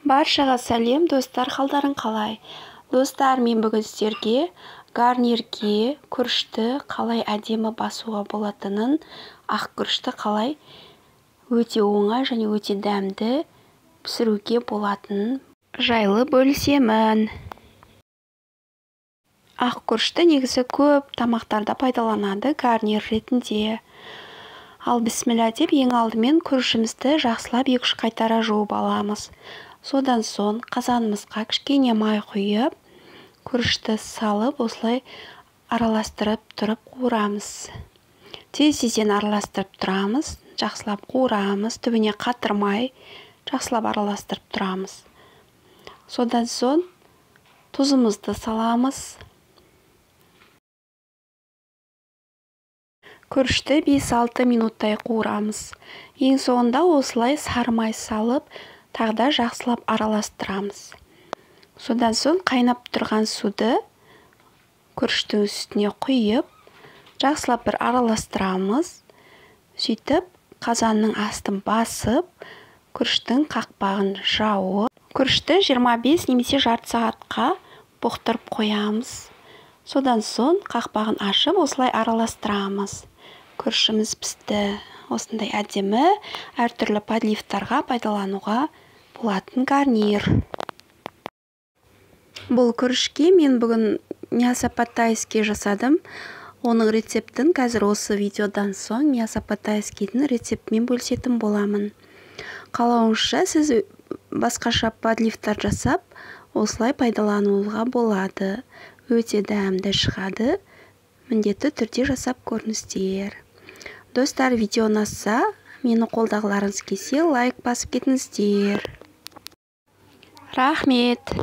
Баршаға сәлем, достар, қалдарың қалай? Достар, мен бүгін сіздерге гарнирге күрішті қалай әдемі басуға болатынын, ақ күрішті қалай өте оңай және өте дәмді пісіруге болатынын жайлы бөлісемін. Ақ күрішті негізі көп тамақтарда пайдаланады гарнир ретінде. Ал бісміллә деп ең алдымен күрішімізді жақсылап 2-3 қайтара жуып аламыз. Содан соң қазанымызға кішкене май құйып, күрішті салып, осылай араластырып тұрып қуырамыз. Тез-тезден араластырып тұрамыз, жақсылап қуырамыз, түбіне қатырмай, жақсылап араластырып тұрамыз. Содан соң тұзымызды саламыз. Күрішті 5-6 минуттай қуырамыз. Ең соңында осылай сары май салып, тағда жақсылап араластырамыз. Содан соң қайнап тұрған суды күріштің үстіне құйып, жақсылап бір араластырамыз. Сөйтіп, қазанның астын басып, күріштің қақпағын жауып, күрішті 25 немесе жарты сағатқа бұқтырып қоямыз. Содан соң қақпағын ашып, осылай араластырамыз. Күрішіміз пісті. Осындай әдемі, әртүрлі подливтарға пайдалануға болатын гарнир. Бұл күрішке мен бүгін мясо по-тайски жасадым. Оның рецептін қазір осы видеодан соң мясо по-тайскидің рецептімен бөлісетін боламын. Қалауыңызша сіз басқаша подливтар жасап, осылай пайдалануға болады. Өте дәмді шығады. Міндетті түрде жасап көріңіздер. Достар, видео ұнаса, мені қолдағыларыңыз келсе, лайк басып кетіңіздер. Рахмет!